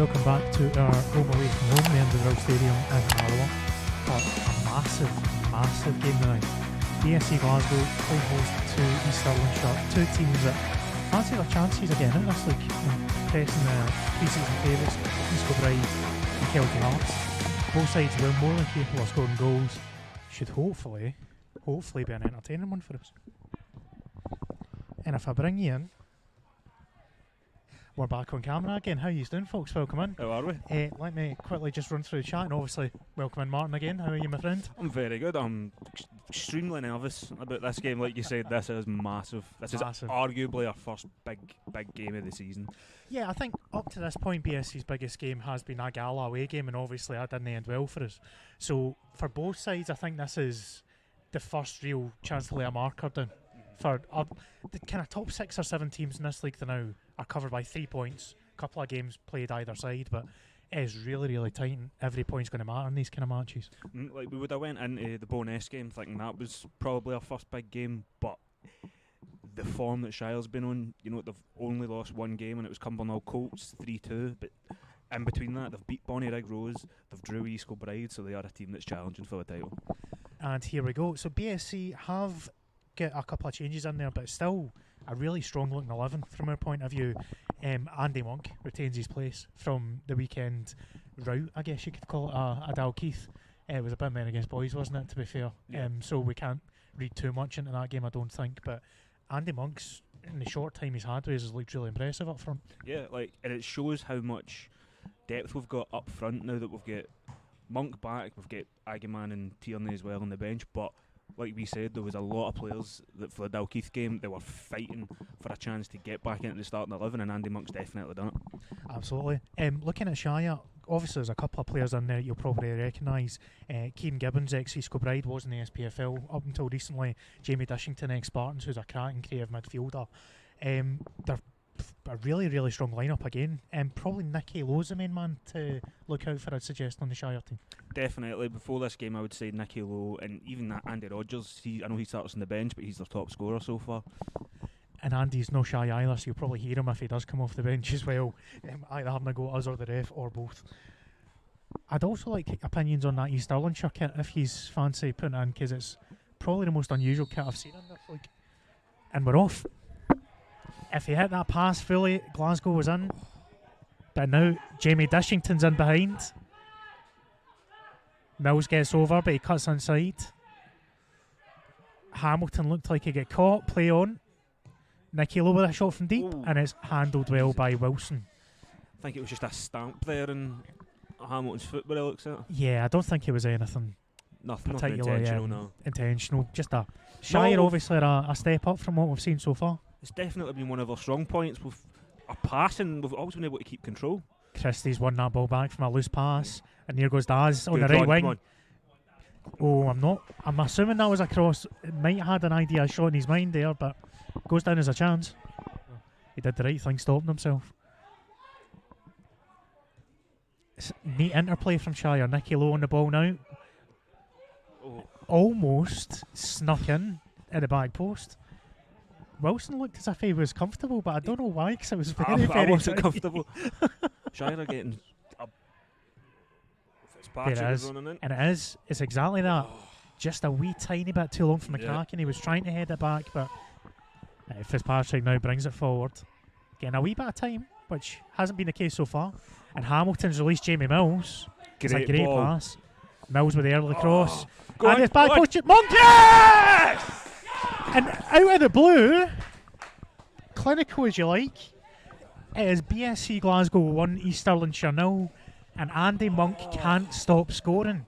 welcome back to our home away from home, the Underground Stadium in Harlow, for a massive game tonight. BSC Glasgow playing host to East Stirlingshire, two teams that fancy their chances again in this league, pressing the pre-season favourites, East Kilbride and Celtic Hearts. Both sides well more than capable of scoring goals. Should hopefully be an entertaining one for us. And if I bring you in, we're back on camera again. How are you doing, folks? Welcome in. How are we? Let me quickly just run through the chat, and obviously welcome in Martin again. How are you, my friend? I'm very good. I'm extremely nervous about this game. Like you said, this is massive. This is arguably our first big game of the season. Yeah, I think up to this point, BSC's biggest game has been a Gala away game, and obviously that didn't end well for us. So for both sides, I think this is the first real chance to lay a marker down. For the kind of top 6 or 7 teams in this league now are covered by 3 points. A couple of games played either side, but it is really tight, and every point's going to matter in these kind of matches. Like we would have went into the Bonus game thinking that was probably our first big game, but the form that Shire's been on, you know, they've only lost one game and it was Cumbernauld Colts 3-2, but in between that they've beat Bonnyrigg Rose, they've drew East Kilbride, so they are a team that's challenging for the title. And here we go. So BSC have get a couple of changes in there, but still a really strong looking 11 from our point of view. Andy Monk retains his place from the weekend route, I guess you could call it, a Dalkeith. It was a bit men against boys, wasn't it, to be fair? Yeah. So we can't read too much into that game, I don't think, but Andy Monk's, in the short time he's had with us, has looked really impressive up front. Yeah, and it shows how much depth we've got up front now that we've got Monk back, we've got Agaman and Tierney as well on the bench, but like we said, there was a lot of players that for the Dalkeith game they were fighting for a chance to get back into the starting 11, and Andy Monk's definitely done it. Absolutely. Looking at Shire, obviously there's a couple of players in there you'll probably recognise. Keane Gibbons, ex-East Kilbride, was in the SPFL up until recently. Jamie Dishington, ex-Spartans, who's a cracking creative midfielder. They're a really strong lineup again. Probably Nicky Lowe's the main man to look out for, I'd suggest, on the Shire team. Definitely. Before this game I would say Nicky Lowe, and even that Andy Rogers, I know he starts on the bench, but he's their top scorer so far. And Andy's no shy either, so you'll probably hear him if he does come off the bench as well, either having a go at us or the ref, or both. I'd also like opinions on that East Stirlingshire kit if he's fancy putting it in, because it's probably the most unusual kit I've seen in this league. And we're off. If he hit that pass fully, Glasgow was in. But now Jamie Dishington's in behind. Mills gets over, but he cuts inside. Hamilton looked like he got caught. Play on. Nicky Lowe with a shot from deep. Ooh. And it's handled well by Wilson. I think it was just a stamp there in Hamilton's foot, but it looks at. Yeah, I don't think it was anything particularly intentional, no. Intentional. Just a Shire, obviously, a step up from what we've seen so far. It's definitely been one of our strong points. With our passing, we've always been able to keep control. Christie's won that ball back from a loose pass, and here goes Daz on the right wing. Oh, I'm assuming that was a cross. It might have had an idea shot in his mind there, but goes down as a chance. He did the right thing, stopping himself. It's neat interplay from Shire. Nicky Lowe on the ball now. Oh. Almost snuck in at the back post. Wilson looked as if he was comfortable, but I don't know why, because it was very I wasn't comfortable. Shire are getting Fitzpatrick running in. And it is. It's exactly that. Just a wee tiny bit too long for McCracken. He was trying to head it back, but Fitzpatrick now brings it forward. Getting a wee bit of time, which hasn't been the case so far. And Hamilton's released Jamie Mills. It's a great pass. Mills with the early cross. And his back post. Monk! Yes! And out of the blue, clinical as you like, it is BSC Glasgow 1, East Stirlingshire 0, and Andy Monk can't stop scoring.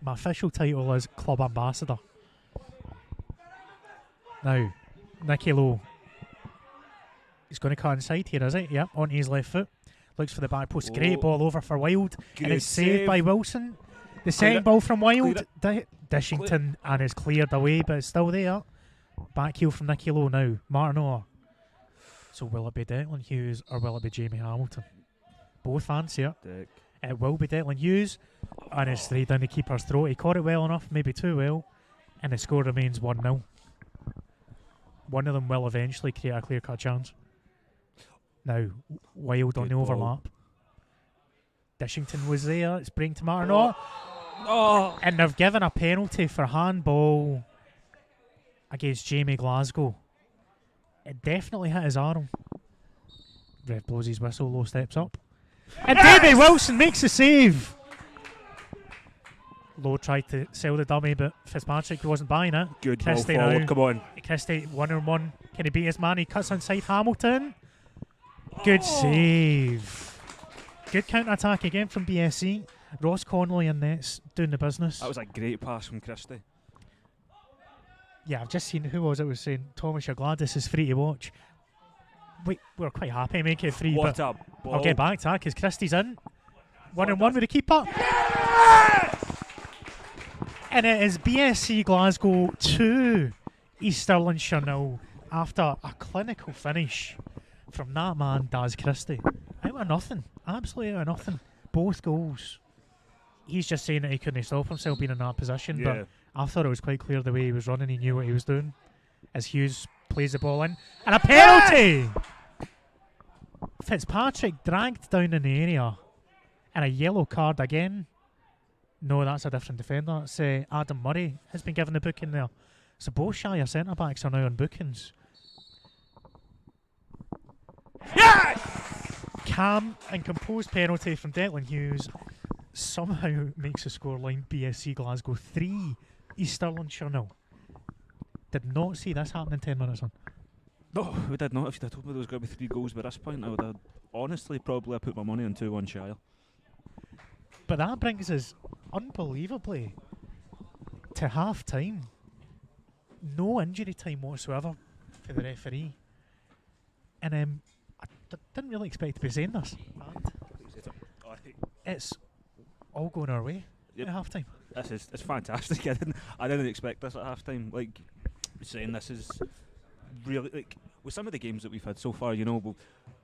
My official title is Club Ambassador. Now, Nicky Lowe. He's going to cut inside here, is it? Yep, onto his left foot. Looks for the back post. Great ball over for Wild. And it's saved by Wilson. The second ball from Wild. Dishington, and it's cleared away, but it's still there. Back heel from Nicky Lowe now. Martin Orr. So will it be Declan Hughes or will it be Jamie Hamilton? Both fancy it. It will be Declan Hughes. And it's straight down the keeper's throat. He caught it well enough, maybe too well. And the score remains 1-0. One of them will eventually create a clear-cut chance. Now, Wild on the overlap. Dishington was there. It's bring to Martin. Oh. And they've given a penalty for handball against Jamie Glasgow. It definitely hit his arm. Ref blows his whistle, Low steps up. And Davy Wilson makes the save. Low tried to sell the dummy, but Fitzpatrick wasn't buying it. Good ball Christie forward, now. come on. Christie 1-on-1. Can he beat his man? He cuts inside Hamilton. Good save. Good counter-attack again from BSC. Ross Connolly in nets doing the business. That was a great pass from Christie. Yeah, I've just seen, who was it was saying, Thomas, you're glad this is free to watch. We're quite happy making it free, What but a ball. I'll get back to that because Christie's in. 1-on-1 with the keeper. And it is BSC Glasgow 2, East Stirlingshire 0, after a clinical finish from that man, Daz Christie. Out of nothing. Absolutely out of nothing. Both goals. He's just saying that he couldn't stop himself being in that position, Yeah. but I thought it was quite clear the way he was running, he knew what he was doing. As Hughes plays the ball in. And a penalty! Fitzpatrick dragged down in the area. And a yellow card again. No, that's a different defender. It's Adam Murray has been given the booking there. So both Shire centre-backs are now on bookings. Yes! Calm and composed penalty from Declan Hughes somehow makes the scoreline BSC Glasgow 3, East Stirlingshire 0. Did not see this happening 10 minutes on. No, we did not. If you'd have told me there was going to be 3 goals by this point, I would have honestly probably put my money on 2-1 Shire. But that brings us unbelievably to half time. No injury time whatsoever for the referee. And I didn't really expect to be saying this. It's all going our way at half time. It's fantastic. I didn't expect this at half time. Like saying this is really, like, with some of the games that we've had so far, you know, we've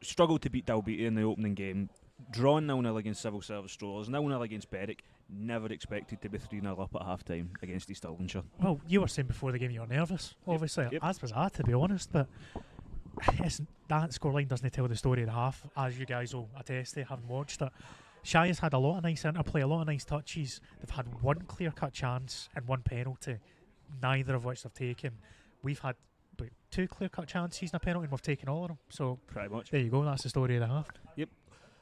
struggled to beat Dalbeattie in the opening game, drawn 0-0 against Civil Service Strollers, 0-0 against Berwick, never expected to be 3-0 up at half time against East Stirlingshire. Well, you were saying before the game you were nervous, obviously, as was I, to be honest, but that scoreline doesn't tell the story of the half, as you guys will attest to, having watched it. Shire's had a lot of nice interplay, a lot of nice touches. They've had one clear-cut chance and one penalty, neither of which they've taken. We've had 2 clear-cut chances and a penalty, and we've taken all of them. So pretty much. There you go, that's the story of the half. Yep.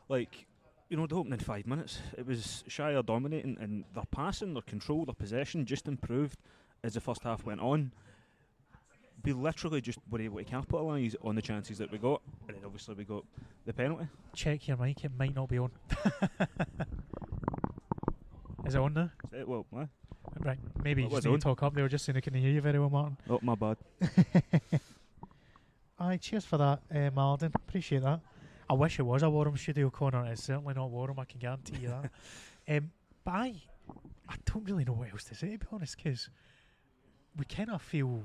Like, you know, the opening 5 minutes, it was Shire dominating, and their passing, their control, their possession just improved as the first half went on. We literally just were able to capitalise on the chances that we got, and then obviously we got the penalty. Check your mic, it might not be on. Is it on now? Well, right, maybe you What just was need on? to talk up. They were just saying they couldn't hear you very well, Martin. Oh, my bad. Aye, cheers for that, Martin. Appreciate that. I wish it was a Warham studio, Connor. It's certainly not Warham, I can guarantee you that. But I don't really know what else to say, to be honest, because we kind of feel...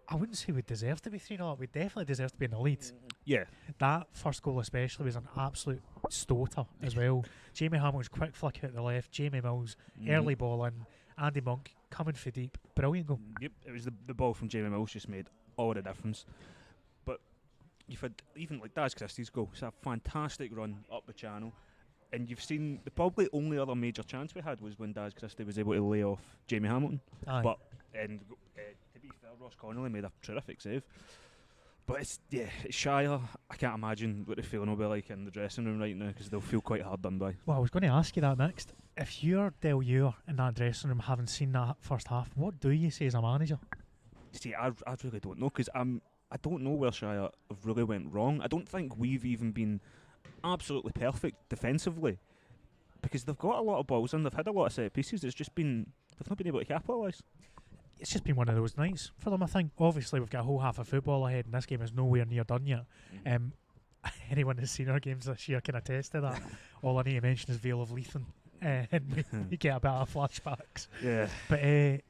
I wouldn't say we deserve to be 3-0 up. We definitely deserve to be in the lead. Yeah. That first goal especially was an absolute stoter as well. Jamie Hamill's quick flick out the left, Jamie Mills, early ball in, Andy Monk coming for deep. Brilliant goal. Yep, it was the ball from Jamie Mills just made all the difference. But you've had, even like Daz Christie's goal, it's a fantastic run up the channel. And you've seen the probably only other major chance we had was when Daz Christie was able to lay off Jamie Hamilton. Aye. But to be fair, Ross Connolly made a terrific save. But it's Shire. I can't imagine what the feeling will be like in the dressing room right now, because they'll feel quite hard done by. Well, I was going to ask you that next. If you're Del Ure in that dressing room, having seen that first half, what do you say as a manager? See, I really don't know, because I don't know where Shire have really went wrong. I don't think we've even been absolutely perfect defensively, because they've got a lot of balls and they've had a lot of set pieces. It's just been, they've not been able to capitalise. It's just been one of those nights for them, I think. Obviously, we've got a whole half of football ahead, and this game is nowhere near done yet. Anyone who's seen our games this year can attest to that. All I need to mention is Vale of Leithen, and we get a bit of flashbacks. Yeah. But in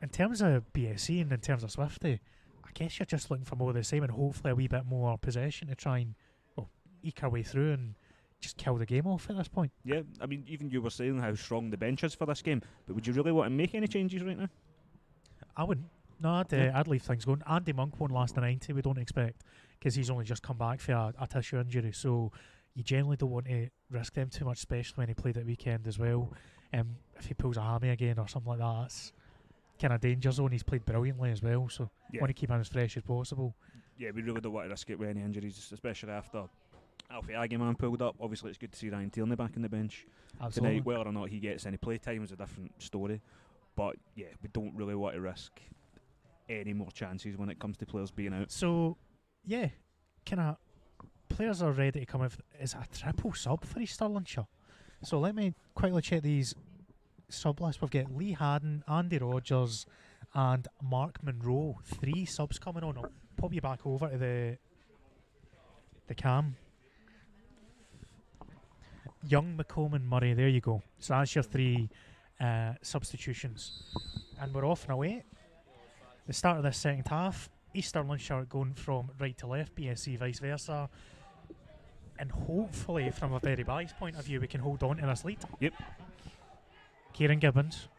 terms of BSC and in terms of Swifty, I guess you're just looking for more of the same and hopefully a wee bit more possession to try and eke our way through and just kill the game off at this point. Yeah, I mean, even you were saying how strong the bench is for this game, but would you really want to make any changes right now? I wouldn't. No, I'd leave things going. Andy Monk won't last the 90, we don't expect, because he's only just come back for a tissue injury. So you generally don't want to risk them too much, especially when he played at weekend as well. If he pulls a hammy again or something like that, that's kind of danger zone. He's played brilliantly as well, so want to keep him as fresh as possible. Yeah, we really don't want to risk it with any injuries, especially after Alfie Aguiman pulled up. Obviously, it's good to see Ryan Tierney back in the bench tonight. Whether or not he gets any play time is a different story. But yeah, we don't really want to risk any more chances when it comes to players being out. So, yeah, kind of players are ready to come in. Is a triple sub for East Stirlingshire? So let me quickly check these sub lists. We've got Lee Haddon, Andy Rogers, and Mark Monroe. 3 subs coming on. I'll pop you back over to the cam. Young, McComb, Murray. There you go. So that's your 3 substitutions, and we're off and away. The start of this second half, East Stirlingshire going from right to left, BSC vice versa, and hopefully from a very biased point of view we can hold on to this lead. Yep. Kieran Gibbons,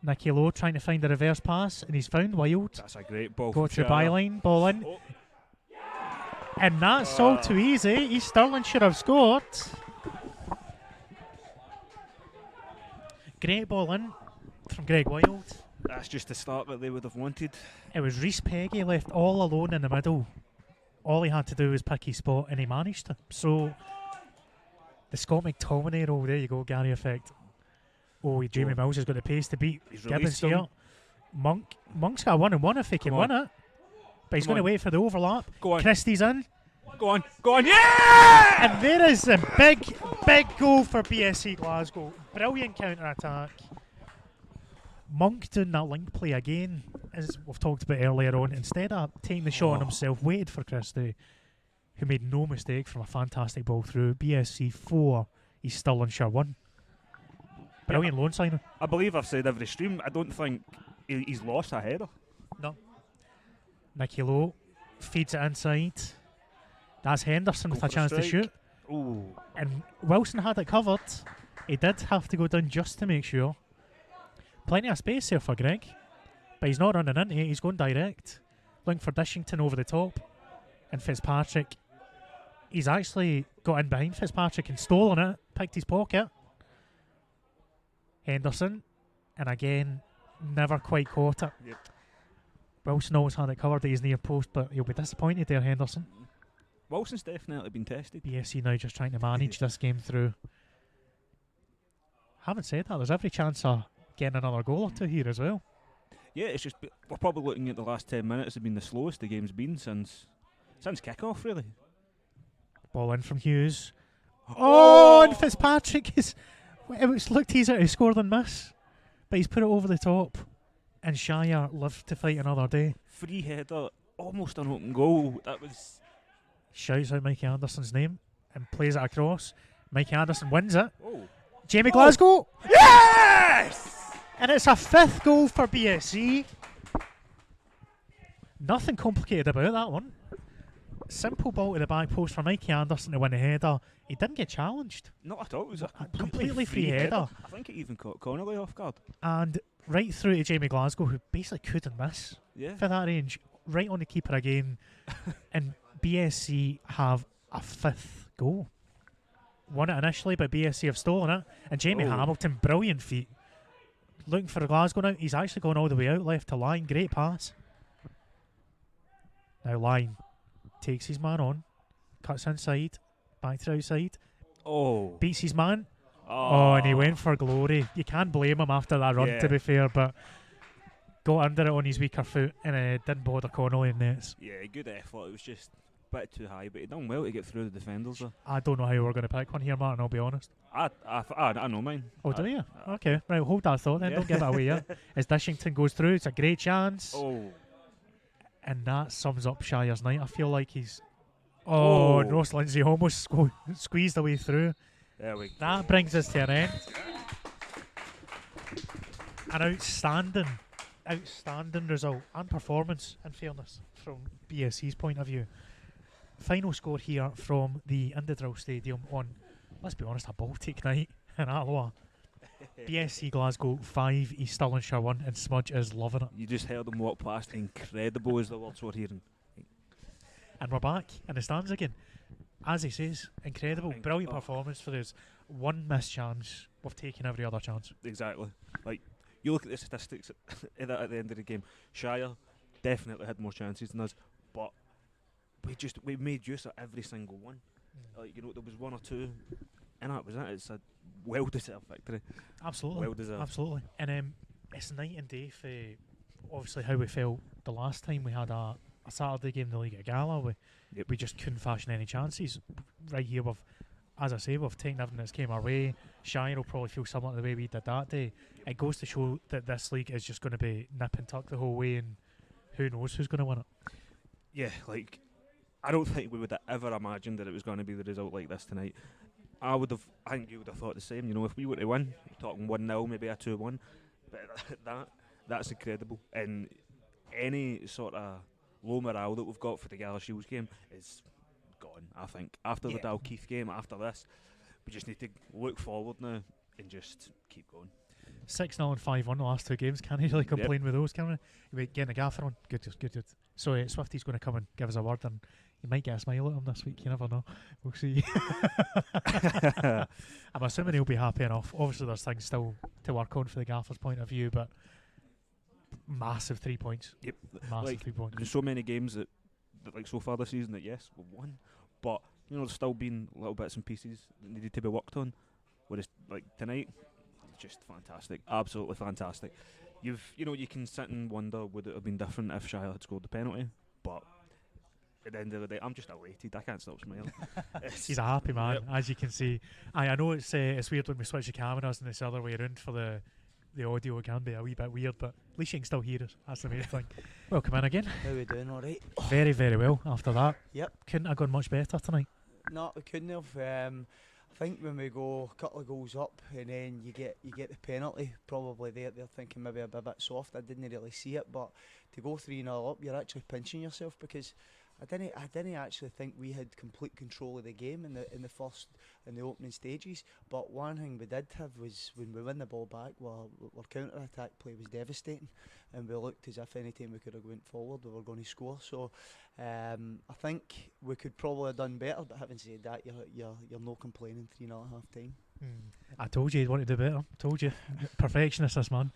Nicky Lowe trying to find a reverse pass, and he's found Wild. That's a great ball. Go to the byline, ball in, and that's all too easy. East Stirlingshire have scored. Great ball in from Greg Wild. That's just the start that they would have wanted. It was Rhys Peggy left all alone in the middle. All he had to do was pick his spot, and he managed to. So, the Scott McTominay role, there you go, Gary effect. Oh, Jamie Mills has got the pace to beat Gibbons here. Monk's got a 1-on-1 if he can win it. But he's going to wait for the overlap. Go on. Christie's in. Go on, yeah! And there is a big goal for BSC Glasgow. Brilliant counter-attack. Monk doing that link play again, as we've talked about earlier on. Instead of taking the shot on himself, waited for Christie, who made no mistake from a fantastic ball through. BSC 4, East Stirlingshire 1. Brilliant loan signing. I believe I've said every stream, I don't think he's lost a header. No. Nicky Lowe feeds it inside. That's Henderson with a chance to shoot. Ooh. And Wilson had it covered. He did have to go down just to make sure. Plenty of space there for Greg. But he's not running into it. He's going direct. Looking for Dishington over the top. And Fitzpatrick. He's actually got in behind Fitzpatrick and stolen it. Picked his pocket. Henderson. And again, never quite caught it. Yep. Wilson always had it covered at his near post, but he'll be disappointed there, Henderson. Wilson's definitely been tested. BSC now just trying to manage this game through. Having said that, there's every chance of getting another goal or two here as well. Yeah, it's just we're probably looking at the last 10 minutes have been the slowest the game's been since kick-off, really. Ball in from Hughes. Oh, and Fitzpatrick is... It looked easier to score than miss, but he's put it over the top. And Shire lived to fight another day. Free header, almost an open goal. That was... Shouts out Mikey Anderson's name and plays it across. Mikey Anderson wins it. Oh. Jamie Glasgow. Yes! And it's a 5th goal for BSC. Nothing complicated about that one. Simple ball to the back post for Mikey Anderson to win the header. He didn't get challenged. Not at all. It was a completely free header. I think it even caught Connolly off guard. And right through to Jamie Glasgow, who basically couldn't miss for that range. Right on the keeper again. And BSC have a 5th goal. Won it initially, but BSC have stolen it. And Jamie Hamilton, brilliant feet. Looking for Glasgow now. He's actually going all the way out left to Line. Great pass. Now Line takes his man on. Cuts inside. Back to the outside. Oh. Beats his man. Oh, and he went for glory. You can't blame him after that run, to be fair, but got under it on his weaker foot and didn't bother Connolly in nets. Yeah, good effort. It was just a bit too high, but he done well to get through the defenders. I don't know how we're going to pick one here, Martin, I'll be honest. I know mine. Oh, do you? Okay, right, hold that thought then. Don't give it away yet. As Dishington goes through, it's a great chance. Oh. And that sums up Shire's night. I feel like he's... Oh, and Ross Lindsay almost squeezed away through. There we go. That brings us to an end. An outstanding result and performance, in fairness, from BSC's point of view. Final score here from the Indodrill Stadium on, let's be honest, a Baltic night in Alloa. BSC Glasgow 5, East Stirlingshire 1, and Smudge is loving it. You just heard them walk past. Incredible is the words we're hearing. And we're back in the stands again. as he says, incredible, brilliant performance for us. One missed chance, we've taken every other chance. Exactly. Like, you look at the statistics at the end of the game. Shire definitely had more chances than us, but we made use of every single one. Like, there was one or two, and that was it. It's a well-deserved victory. Absolutely. Well-deserved. Absolutely. And it's night and day for obviously how we felt the last time we had a Saturday game in the league at Gala. We just couldn't fashion any chances. Right here, as I say, we've taken everything that's came our way. Shire will probably feel somewhat the way we did that day. It goes to show that this league is just going to be nip and tuck the whole way, and who knows who's going to win it. Yeah, like, I don't think we would have ever imagined that it was going to be the result like this tonight. I think you would have thought the same. If we were to win, you're talking 1-0, maybe a 2-1. But that's incredible. And any sort of low morale that we've got for the Gala Shields game is gone, I think. After the Dalkeith game, after this, we just need to look forward now and just keep going. 6-0 and 5-1 the last two games. Can't really complain with those, can we? We're getting a gaffer on. Good. So Swifty's going to come and give us a word, and you might get a smile at him this week. You never know. We'll see. I'm assuming he'll be happy enough. Obviously, there's things still to work on for the gaffer's point of view, but massive 3 points. Yep. Massive 3 points. There's so many games that like so far this season that yes, we've won, but there's still been little bits and pieces that needed to be worked on. Whereas like tonight, just fantastic, absolutely fantastic. You can sit and wonder would it have been different if Shire had scored the penalty, but at the end of the day, I'm just elated. I can't stop smiling. He's a happy man, as you can see. I know it's weird when we switch the cameras and it's the other way around for the audio. It can be a wee bit weird, but at least you can still hear us. That's the main thing. Welcome in again. How are we doing? All right. Very, very well after that. Yep. Couldn't have gone much better tonight. No, we couldn't have. I think when we go a couple of goals up and then you get the penalty, probably they're thinking maybe a bit soft. I didn't really see it, but to go 3-0 up, you're actually pinching yourself because I didn't actually think we had complete control of the game in the opening stages. But one thing we did have was when we win the ball back, our counter attack play was devastating, and we looked as if any time we could have went forward, we were going to score. So I think we could probably have done better. But having said that, you're no complaining 3-0 at half time. I told you he'd want to do better. Told you, perfectionist this man.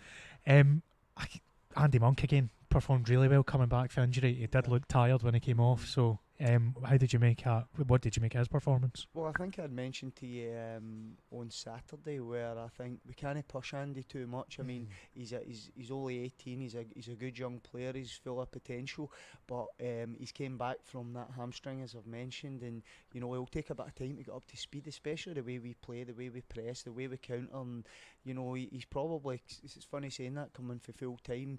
Andy Monk again performed really well coming back from injury. He did look tired when he came off. So, what did you make of his performance? Well, I think I'd mentioned to you on Saturday where I think we can't push Andy too much. I mean, he's only 18. He's a good young player. He's full of potential, but he's came back from that hamstring, as I've mentioned, and it'll take a bit of time to get up to speed, especially the way we play, the way we press, the way we counter. And he's probably, it's funny saying that, coming for full time,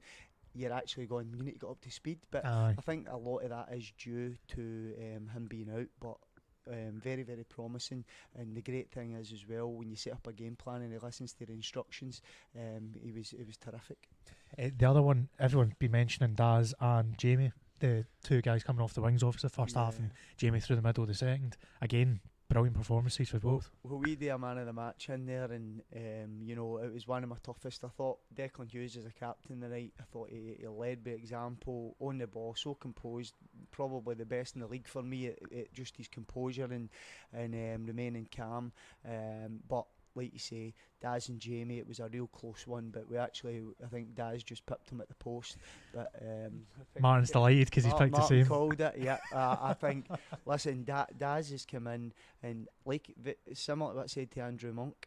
you're actually going, you need to get up to speed, but I think a lot of that is due to him being out, but very, very promising. And the great thing is as well, when you set up a game plan and he listens to the instructions, it was terrific. The other one, everyone's been mentioning Daz and Jamie, the two guys coming off the wings off the first half, and Jamie through the middle of the second. Again, brilliant performances for both. Well, we did a man of the match in there, and it was one of my toughest. I thought Declan Hughes as a captain tonight, I thought he led by example on the ball, so composed, probably the best in the league for me at just his composure and remaining calm. But like you say, Daz and Jamie, it was a real close one, but I think Daz just pipped him at the post. But Martin's delighted because he's picked the same. Called it, yeah. I think, listen, Daz has come in, and like similar to what I said to Andrew Monk,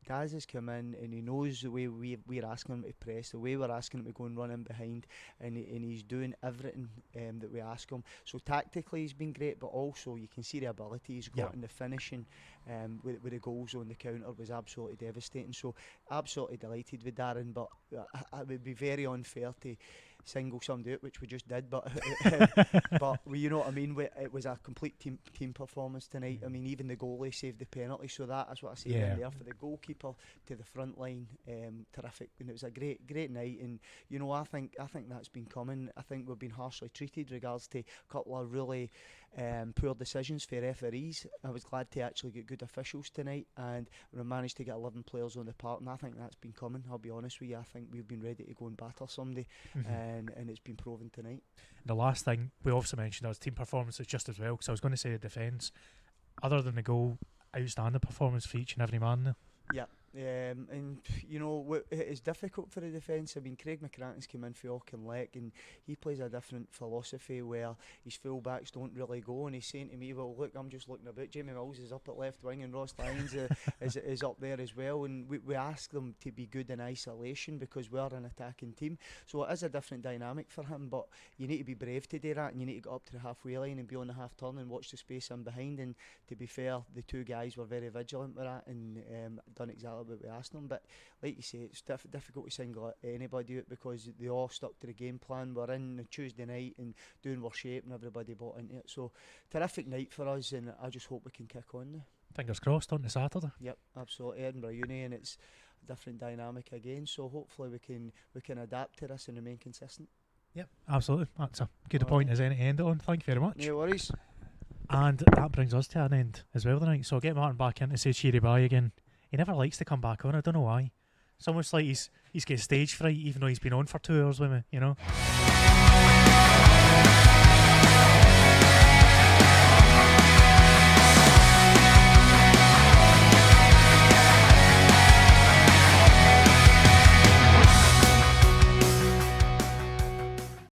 Daz has come in and he knows the way we're asking him to press, the way we're asking him to go and run in behind, and he's doing everything that we ask him. So tactically he's been great, but also you can see the ability he's got in the finishing with the goals on the counter was absolutely devastating. So absolutely delighted with Darren, but it would be very unfair to single somebody out, which we just did, but you know what I mean, it was a complete team performance tonight. I mean, even the goalie saved the penalty, so that's what I say in there for the goalkeeper to the front line. Terrific, and it was a great night. And I think that's been coming. I think we've been harshly treated regards to a couple of really poor decisions for referees. I was glad to actually get good officials tonight, and we managed to get 11 players on the park, and I think that's been coming. I'll be honest with you, I think we've been ready to go and batter somebody. and it's been proven tonight. The last thing we also mentioned was team performances just as well, because I was going to say the defence, other than the goal, outstanding performance for each and every man there. Yeah. And you know, it's difficult for the defence. I mean, Craig McCratten's come in for Auchinleck, and he plays a different philosophy where his full-backs don't really go, and he's saying to me, well look, I'm just looking about, Jamie Mills is up at left wing and Ross Lyons is up there as well, and we ask them to be good in isolation because we're an attacking team, so it is a different dynamic for him, but you need to be brave to do that, and you need to get up to the halfway line and be on the half turn and watch the space in behind. And to be fair, the two guys were very vigilant with that and done exactly what we asked them. But like you say, it's difficult to single anybody out because they all stuck to the game plan. We're in on Tuesday night and doing our shape, and everybody bought into it. So terrific night for us, and I just hope we can kick on now. Fingers crossed on the Saturday. Yep, absolutely. Edinburgh Uni, and it's a different dynamic again. So hopefully we can adapt to this and remain consistent. Yep, absolutely. That's a good All point right. as any to end it on. Thank you very much. No worries. And that brings us to an end as well tonight. So I'll get Martin back in to say cheery bye again. He never likes to come back on. I don't know why. It's almost like he's got stage fright, even though he's been on for 2 hours with me, you know.